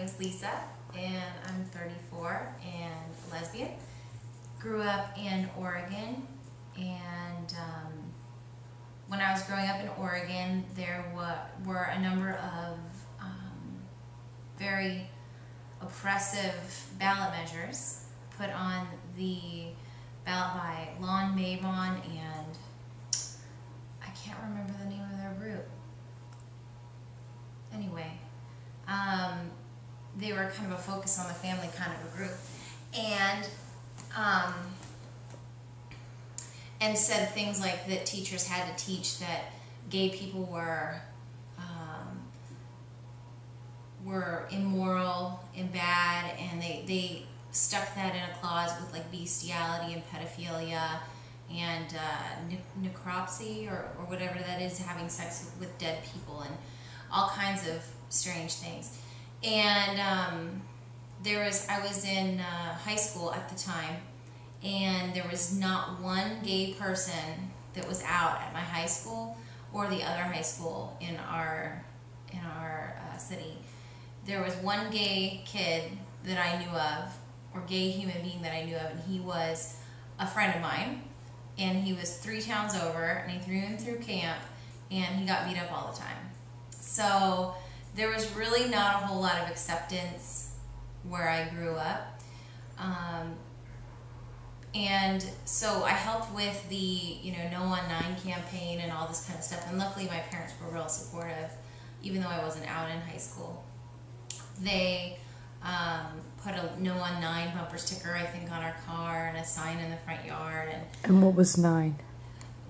name's Lisa, and I'm 34 and lesbian. Grew up in Oregon, and when I was growing up in Oregon, there were a number of very oppressive ballot measures put on the ballot by Lon Mabon and I can't remember the name of their group. Anyway, they were kind of a focus on the family kind of a group, and said things like that teachers had to teach that gay people were immoral and bad, and they stuck that in a clause with like bestiality and pedophilia and necropsy or whatever that is, having sex with dead people and all kinds of strange things. And I was in high school at the time, and there was not one gay person that was out at my high school or the other high school in our city. There was one gay kid that I knew of, or gay human being that I knew of, and he was a friend of mine, and he was 3 towns over, and he threw him through camp, and he got beat up all the time. So there was really not a whole lot of acceptance where I grew up. And so I helped with the, No on 9 campaign and all this kind of stuff. And luckily my parents were real supportive, even though I wasn't out in high school. They put a No on 9 bumper sticker, I think, on our car and a sign in the front yard. And what was 9?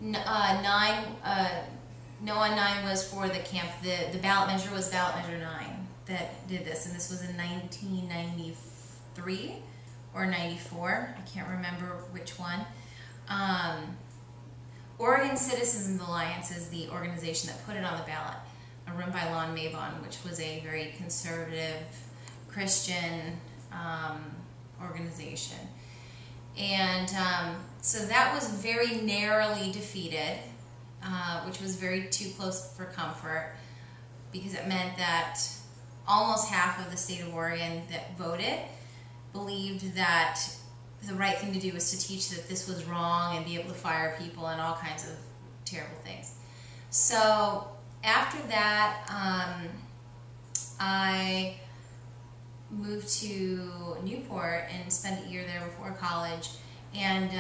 No on 9 was for the camp. The ballot measure was ballot measure 9 that did this, and this was in 1993 or 94. I can't remember which one. Oregon Citizens Alliance is the organization that put it on the ballot, run by Lon Mabon, which was a very conservative Christian organization. And so that was very narrowly defeated, which was very too close for comfort, because it meant that almost half of the state of Oregon that voted believed that the right thing to do was to teach that this was wrong and be able to fire people and all kinds of terrible things. So after that, I moved to Newport and spent a year there before college, and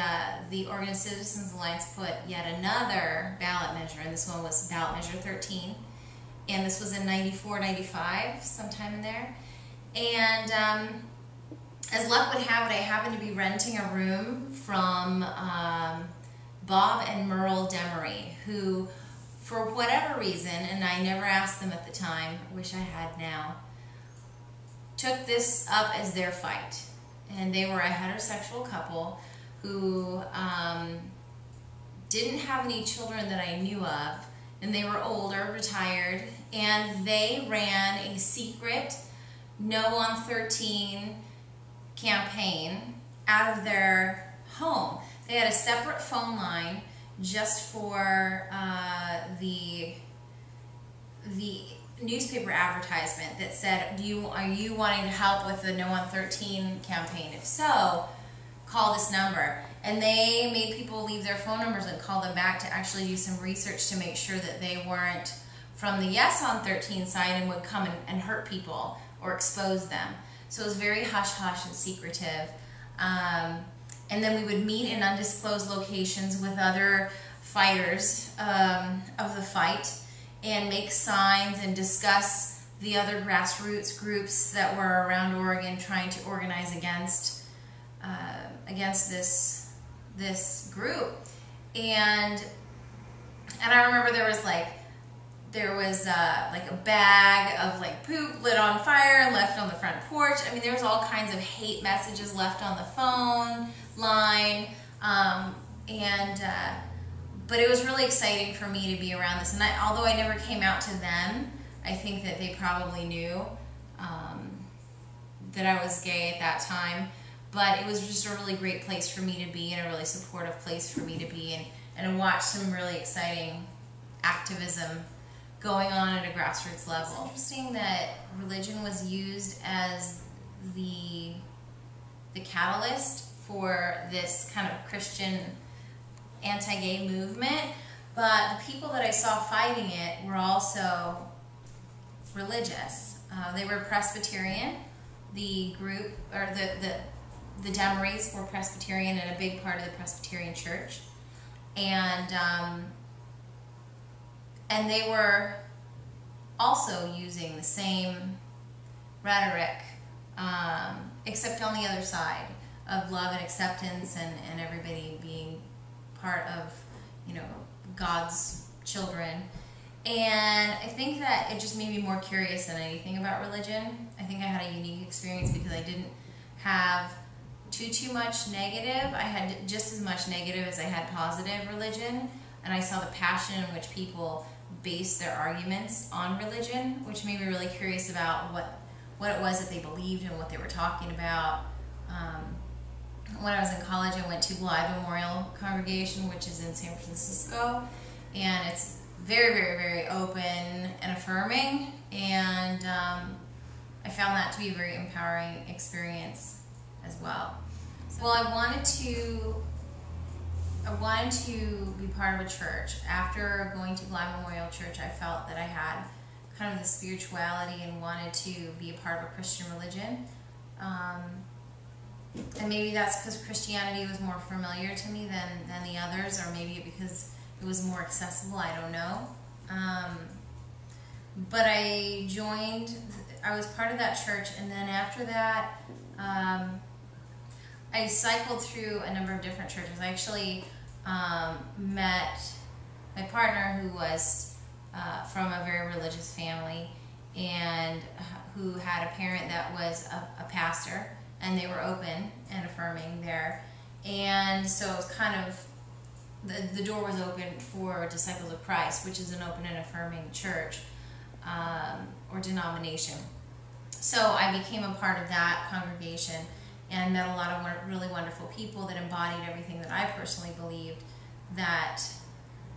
the Oregon Citizens Alliance put yet another ballot measure, and this one was ballot measure 13, and this was in 94, 95, sometime in there. And as luck would have it, I happened to be renting a room from Bob and Merle Demery, who, for whatever reason, and I never asked them at the time, I wish I had now, took this up as their fight. And they were a heterosexual couple who didn't have any children that I knew of, and they were older, retired, and they ran a secret No on 13 campaign out of their home. They had a separate phone line just for the newspaper advertisement that said, are you wanting to help with the No on 13 campaign? If so, call this number. And they made people leave their phone numbers and call them back to actually do some research to make sure that they weren't from the Yes on 13 side and would come and hurt people or expose them. So it was very hush-hush and secretive. And then we would meet in undisclosed locations with other fighters of the fight and make signs and discuss the other grassroots groups that were around Oregon trying to organize against this group. And I remember there was like a bag of like poop lit on fire and left on the front porch. I mean, there was all kinds of hate messages left on the phone line, but it was really exciting for me to be around this. And although I never came out to them, I think that they probably knew that I was gay at that time. But it was just a really great place for me to be, and a really supportive place for me to be, and to watch some really exciting activism going on at a grassroots level. It's interesting that religion was used as the catalyst for this kind of Christian anti-gay movement, but the people that I saw fighting it were also religious. They were Presbyterian. The group, or the Demeries were Presbyterian and a big part of the Presbyterian Church, and they were also using the same rhetoric, except on the other side of love and acceptance and everybody being part of, God's children. And I think that it just made me more curious than anything about religion. I think I had a unique experience because I didn't have too much negative. I had just as much negative as I had positive religion, and I saw the passion in which people based their arguments on religion, which made me really curious about what it was that they believed and what they were talking about. When I was in college, I went to Bly Memorial Congregation, which is in San Francisco, and it's very, very, very open and affirming, and I found that to be a very empowering experience as well. Well, I wanted to be part of a church. After going to Bly Memorial Church, I felt that I had kind of the spirituality and wanted to be a part of a Christian religion. And maybe that's because Christianity was more familiar to me than the others, or maybe because it was more accessible, I don't know. But I was part of that church, and then after that, I cycled through a number of different churches. I actually met my partner, who was from a very religious family, and who had a parent that was a pastor, and they were open and affirming there. And so it was kind of, the door was open for Disciples of Christ, which is an open and affirming church or denomination. So I became a part of that congregation and met a lot of really wonderful people that embodied everything that I personally believed that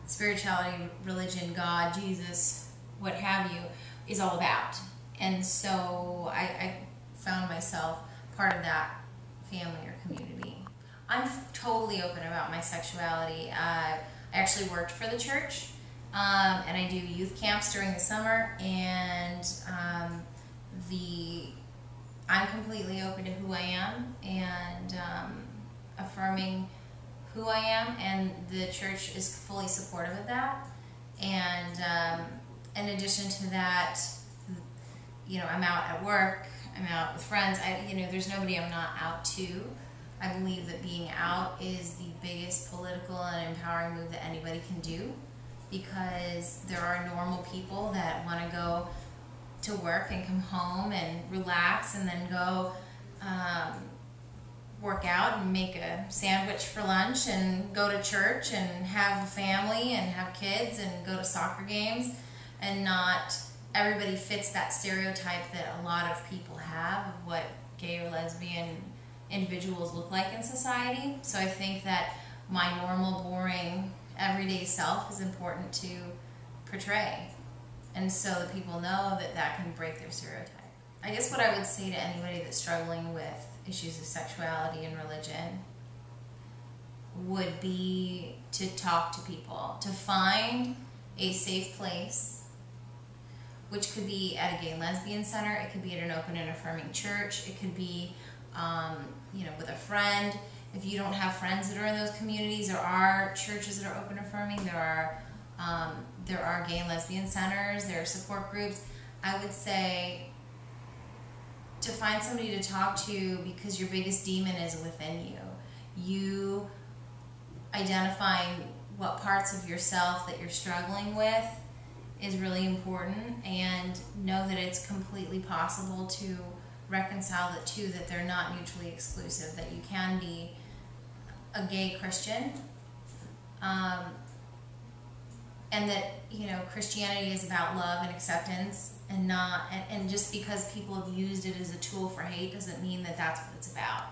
spirituality, religion, God, Jesus, what have you, is all about. And so I found myself part of that family or community. I'm totally open about my sexuality. I actually worked for the church, and I do youth camps during the summer, and I'm completely open to who I am and affirming who I am, and the church is fully supportive of that. And in addition to that, I'm out at work, I'm out with friends. There's nobody I'm not out to. I believe that being out is the biggest political and empowering move that anybody can do, because there are normal people that want to go to work and come home and relax and then go work out and make a sandwich for lunch and go to church and have a family and have kids and go to soccer games, and not everybody fits that stereotype that a lot of people have of what gay or lesbian individuals look like in society. So I think that my normal, boring, everyday self is important to portray, and so that people know that can break their stereotype. I guess what I would say to anybody that's struggling with issues of sexuality and religion would be to talk to people, to find a safe place, which could be at a gay and lesbian center, it could be at an open and affirming church, it could be with a friend. If you don't have friends that are in those communities, there are churches that are open and affirming, there are gay and lesbian centers, there are support groups. I would say to find somebody to talk to, because your biggest demon is within you. You identifying what parts of yourself that you're struggling with is really important, and know that it's completely possible to reconcile the two, that they're not mutually exclusive, that you can be a gay Christian, and that Christianity is about love and acceptance, and just because people have used it as a tool for hate doesn't mean that that's what it's about.